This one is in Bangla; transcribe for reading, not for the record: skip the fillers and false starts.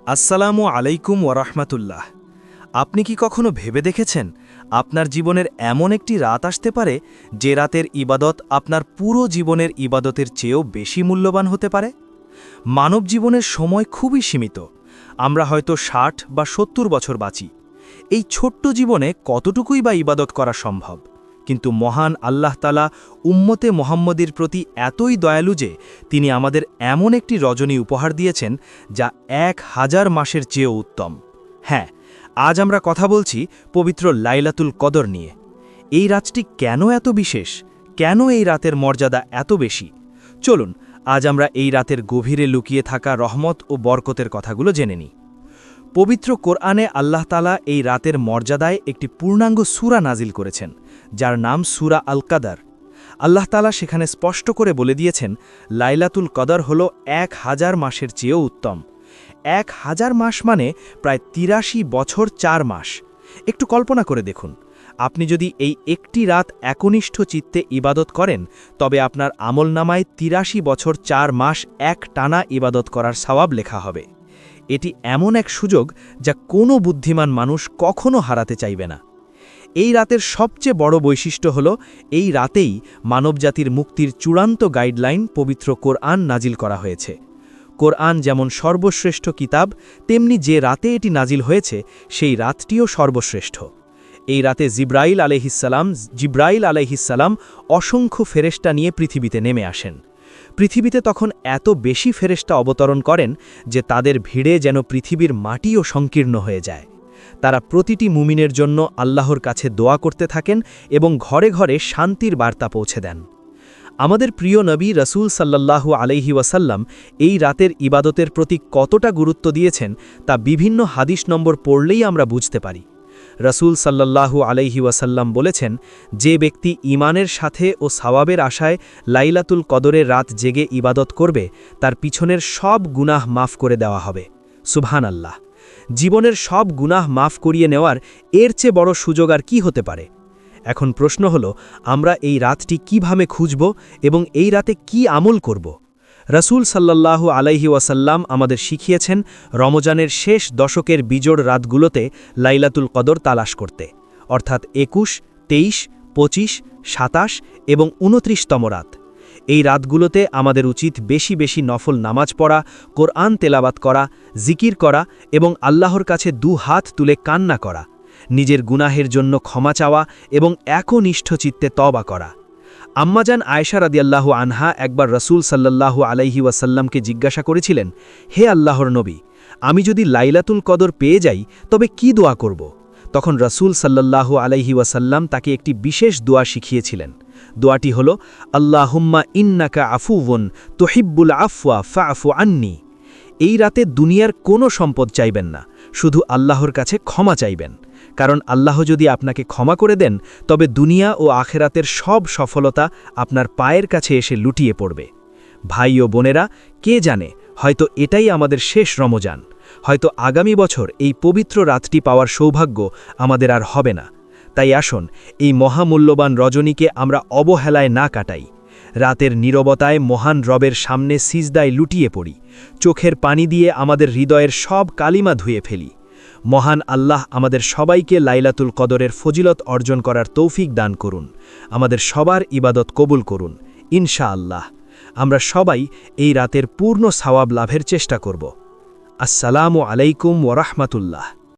আসসালামু আলাইকুম ওরহমাতুল্লাহ। আপনি কি কখনো ভেবে দেখেছেন আপনার জীবনের এমন একটি রাত আসতে পারে যে রাতের ইবাদত আপনার পুরো জীবনের ইবাদতের চেয়েও বেশি মূল্যবান হতে পারে? মানব জীবনের সময় খুবই সীমিত। আমরা হয়তো ৬০ বা ৭০ বছর বাঁচি। এই ছোট্ট জীবনে কতটুকুই বা ইবাদত করা সম্ভব? কিন্তু মহান আল্লাহ তাআলা উম্মতে মুহাম্মদীর প্রতি এতই দয়ালু যে তিনি আমাদের এমন একটি রজনী উপহার দিয়েছেন যা ১,০০০ মাসের চেয়েও উত্তম। হ্যাঁ, আজ আমরা কথা বলছি পবিত্র লাইলাতুল কদর নিয়ে। এই রাতটি কেন এত বিশেষ? কেন এই রাতের মর্যাদা এত বেশি? চলুন আজ আমরা এই রাতের গভীরে লুকিয়ে থাকা রহমত ও বরকতের কথাগুলো জেনে নিই। পবিত্র কোরআনে আল্লাহ তাআলা এই রাতের মর্যাদায় একটি পূর্ণাঙ্গ সূরা নাজিল করেছেন, যার নাম সূরা আল কাদার। আল্লাহ তাআলা সেখানে স্পষ্ট করে বলে দিয়েছেন, লাইলাতুল কদর হল ১,০০০ মাসের চেয়েও উত্তম। ১,০০০ মাস মানে প্রায় ৮৩ বছর ৪ মাস। একটু কল্পনা করে দেখুন, আপনি যদি এই একটি রাত একনিষ্ঠ চিত্তে ইবাদত করেন, তবে আপনার আমলনামায় ৮৩ বছর ৪ মাস এক টানা ইবাদত করার সওয়াব লেখা হবে। এটি এমন এক সুযোগ যা কোনো বুদ্ধিমান মানুষ কখনো হারাতে চাইবে না। এই রাতের সবচেয়ে বড় বৈশিষ্ট্য হল, এই রাতেই মানবজাতির মুক্তির চূড়ান্ত গাইডলাইন পবিত্র কোরআন নাজিল করা হয়েছে। কোরআন যেমন সর্বশ্রেষ্ঠ কিতাব, তেমনি যে রাতে এটি নাজিল হয়েছে সেই রাতটিও সর্বশ্রেষ্ঠ। এই রাতে জিব্রাইল আলাইহিসসালাম অসংখ্য ফেরেশতা নিয়ে পৃথিবীতে নেমে আসেন। পৃথিবীতে তখন এত বেশি ফেরেশতা অবতরণ করেন যে তাদের ভিড়ে যেন পৃথিবীর মাটিও সংকীর্ণ হয়ে যায়। তারা প্রতিটি মুমিনের জন্য আল্লাহর কাছে দোয়া করতে থাকেন এবং ঘরে ঘরে শান্তির বার্তা পৌঁছে দেন। আমাদের প্রিয় নবী রাসূল সাল্লাল্লাহু আলাইহি ওয়াসাল্লাম এই রাতের ইবাদতের প্রতি কতটা গুরুত্ব দিয়েছেন তা বিভিন্ন হাদিস নম্বর পড়লেই আমরা বুঝতে পারি। রাসূল সাল্লাল্লাহু আলাইহি ওয়াসাল্লাম বলেছেন, যে ব্যক্তি ঈমানের সাথে ও সওয়াবের আশায় লাইলাতুল কদরের রাত জেগে ইবাদত করবে, তার পিছনের সব গুনাহ মাফ করে দেওয়া হবে। সুবহানাল্লাহ! জীবনের সব গুনাহ মাফ করিয়ে নেওয়ার এর চেয়ে বড় সুযোগ আর কি হতে পারে? এখন প্রশ্ন হলো, আমরা এই রাতটি কিভাবে খুঁজব এবং এই রাতে কি আমল করব? রাসূল সাল্লাল্লাহু আলাইহি ওয়াসাল্লাম আমাদের শিখিয়েছেন রমজানের শেষ দশকের বিজোড় রাতগুলোতে লাইলাতুল কদর তালাশ করতে, অর্থাৎ ২১, ২৩, ২৫, ২৭ এবং ২৯তম রাত। এই রাতগুলোতে আমাদের উচিত বেশি বেশি নফল নামাজ পড়া, কোরআন তেলাওয়াত করা, জিকির করা এবং আল্লাহর কাছে ২ হাত তুলে কান্না করা, নিজের গুনাহের জন্য ক্ষমা চাওয়া এবং একনিষ্ঠ চিত্তে তওবা করা। আম্মাজান আয়েশা রাদিয়াল্লাহু আনহা একবার রাসূল সাল্লাল্লাহু আলাইহি ওয়াসাল্লামকে জিজ্ঞাসা করেছিলেন, হে আল্লাহর নবী, আমি যদি লাইলাতুল কদর পেয়ে যাই তবে কি দোয়া করব? তখন রাসূল সাল্লাল্লাহু আলাইহি ওয়াসাল্লাম তাকে একটি বিশেষ দোয়া শিখিয়েছিলেন। দোয়াটি হল, আল্লাহুম্মা ইন্নাকা আফুউন তুহিব্বুল আফওয়া ফাআফু আন্নি। এই রাতে দুনিয়ার কোনো সম্পদ চাইবেন না, শুধু আল্লাহর কাছে ক্ষমা চাইবেন। কারণ আল্লাহ যদি আপনাকে ক্ষমা করে দেন, তবে দুনিয়া ও আখেরাতের সব সফলতা আপনার পায়ের কাছে এসে লুটিয়ে পড়বে। ভাই ও বোনেরা, কে জানে, হয়তো এটাই আমাদের শেষ রমজান। হয়তো আগামী বছর এই পবিত্র রাতটি পাওয়ার সৌভাগ্য আমাদের আর হবে না। তাই আসুন, এই মহামূল্যবান রজনীকে আমরা অবহেলায় না কাটাই। রাতের নীরবতায় মহান রবের সামনে সিজদায় লুটিয়ে পড়ি, চোখের পানি দিয়ে আমাদের হৃদয়ের সব কালিমা ধুয়ে ফেলি। মহান আল্লাহ আমাদের সবাইকে লাইলাতুল কদরের ফজিলত অর্জন করার তৌফিক দান করুন। আমাদের সবার ইবাদত কবুল করুন ইনশাআল্লাহ। আমরা সবাই এই রাতের পূর্ণ সওয়াব লাভের চেষ্টা করব। আসসালামু আলাইকুম ওয়া রাহমাতুল্লাহ।